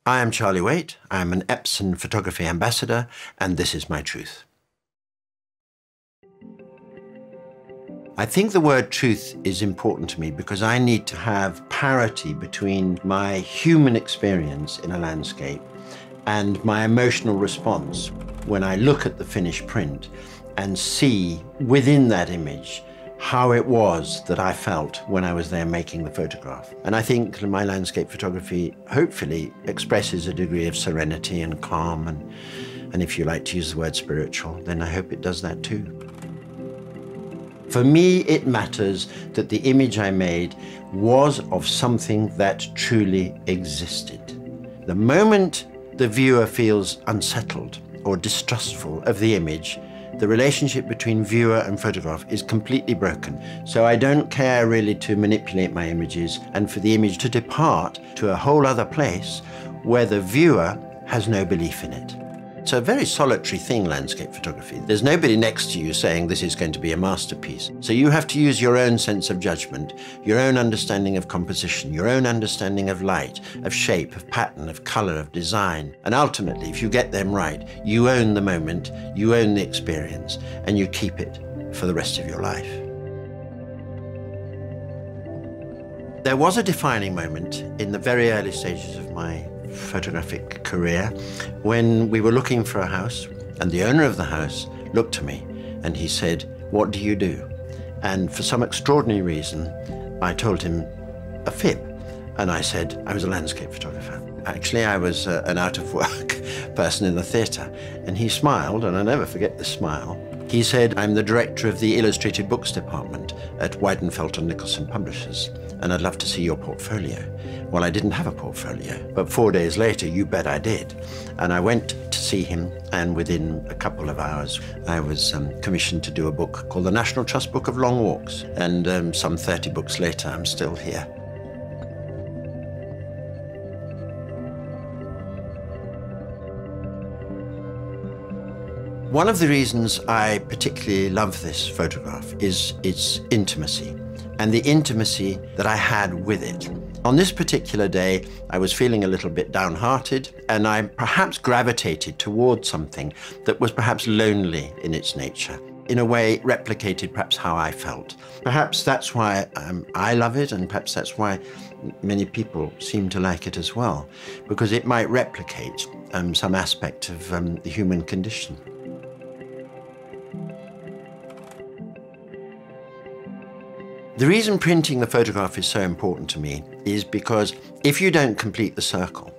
I am Charlie Waite. I am an Epson photography ambassador, and this is my truth. I think the word truth is important to me because I need to have parity between my human experience in a landscape and my emotional response when I look at the finished print and see within that image how it was that I felt when I was there making the photograph. And I think my landscape photography hopefully expresses a degree of serenity and calm, and if you like to use the word spiritual, then I hope it does that too. For me, it matters that the image I made was of something that truly existed. The moment the viewer feels unsettled or distrustful of the image, the relationship between viewer and photograph is completely broken. So I don't care really to manipulate my images and for the image to depart to a whole other place where the viewer has no belief in it. It's a very solitary thing, landscape photography. There's nobody next to you saying this is going to be a masterpiece. So you have to use your own sense of judgment, your own understanding of composition, your own understanding of light, of shape, of pattern, of color, of design. And ultimately, if you get them right, you own the moment, you own the experience, and you keep it for the rest of your life. There was a defining moment in the very early stages of my photographic career when we were looking for a house, and the owner of the house looked to me and he said, "What do you do?" And for some extraordinary reason, I told him a fib, and I said I was a landscape photographer. Actually, I was an out-of-work person in the theatre, and he smiled, and I'll never forget the smile. He said, "I'm the director of the illustrated books department at Waite and Nicholson Publishers, and I'd love to see your portfolio." Well, I didn't have a portfolio, but 4 days later, you bet I did. And I went to see him, and within a couple of hours, I was commissioned to do a book called the National Trust Book of Long Walks. And some 30 books later, I'm still here. One of the reasons I particularly love this photograph is its intimacy, and the intimacy that I had with it. On this particular day, I was feeling a little bit downhearted, and I perhaps gravitated towards something that was perhaps lonely in its nature. In a way, it replicated perhaps how I felt. Perhaps that's why I love it, and perhaps that's why many people seem to like it as well, because it might replicate some aspect of the human condition. The reason printing the photograph is so important to me is because if you don't complete the circle,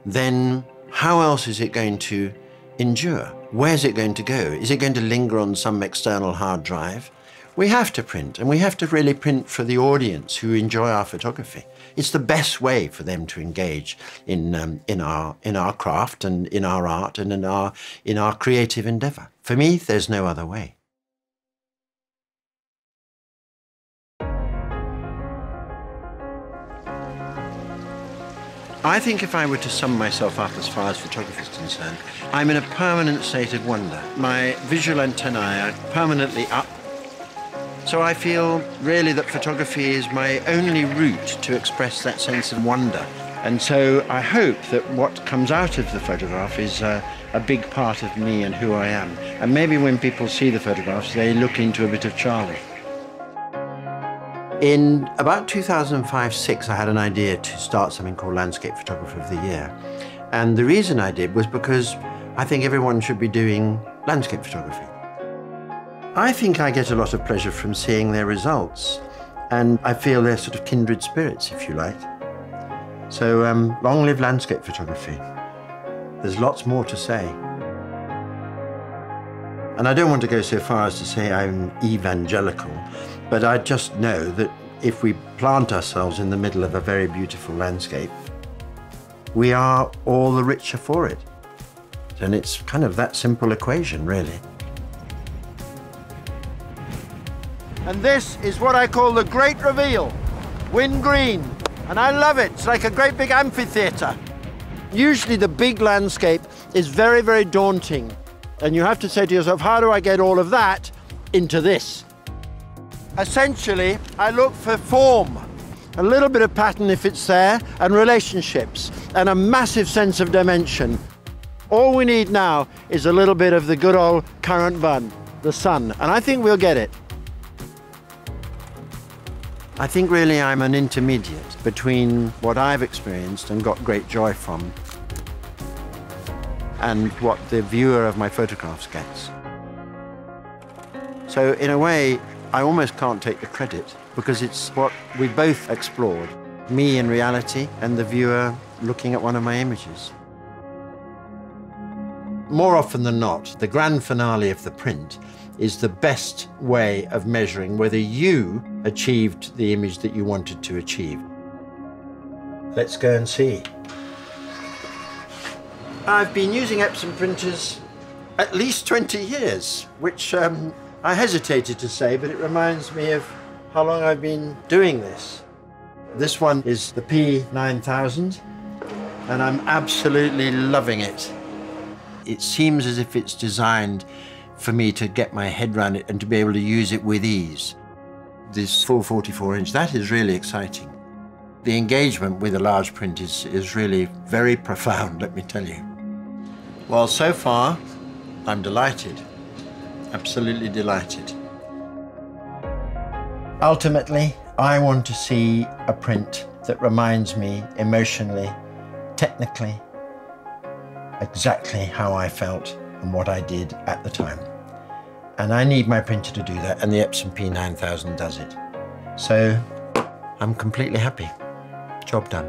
then how else is it going to endure? Where's it going to go? Is it going to linger on some external hard drive? We have to print, and we have to really print for the audience who enjoy our photography. It's the best way for them to engage in our craft and in our art and in our creative endeavor. For me, there's no other way. I think if I were to sum myself up as far as photography is concerned, I'm in a permanent state of wonder. My visual antennae are permanently up. So I feel really that photography is my only route to express that sense of wonder. And so I hope that what comes out of the photograph is a big part of me and who I am. And maybe when people see the photographs, they look into a bit of Charlie. In about 2005-06, I had an idea to start something called Landscape Photographer of the Year. And the reason I did was because I think everyone should be doing landscape photography. I think I get a lot of pleasure from seeing their results, and I feel they're sort of kindred spirits, if you like. So long live landscape photography. There's lots more to say. And I don't want to go so far as to say I'm evangelical, but I just know that if we plant ourselves in the middle of a very beautiful landscape, we are all the richer for it. And it's kind of that simple equation, really. And this is what I call the great reveal, Wind Green. And I love it. It's like a great big amphitheater. Usually the big landscape is very, very daunting. And you have to say to yourself, how do I get all of that into this? Essentially, I look for form. a little bit of pattern if it's there, and relationships, and a massive sense of dimension. All we need now is a little bit of the good old current bun, the sun, and I think we'll get it. I think really I'm an intermediate between what I've experienced and got great joy from and what the viewer of my photographs gets. So in a way, I almost can't take the credit because it's what we both explored, me in reality and the viewer looking at one of my images. More often than not, the grand finale of the print is the best way of measuring whether you achieved the image that you wanted to achieve. Let's go and see. I've been using Epson printers at least 20 years, which I hesitated to say, but it reminds me of how long I've been doing this. This one is the P9000, and I'm absolutely loving it. It seems as if it's designed for me to get my head around it and to be able to use it with ease. This full 44-inch, that is really exciting. The engagement with a large print is really very profound, let me tell you. Well, so far, I'm delighted, absolutely delighted. Ultimately, I want to see a print that reminds me emotionally, technically, exactly how I felt and what I did at the time. And I need my printer to do that, and the Epson P9000 does it. So I'm completely happy. Job done.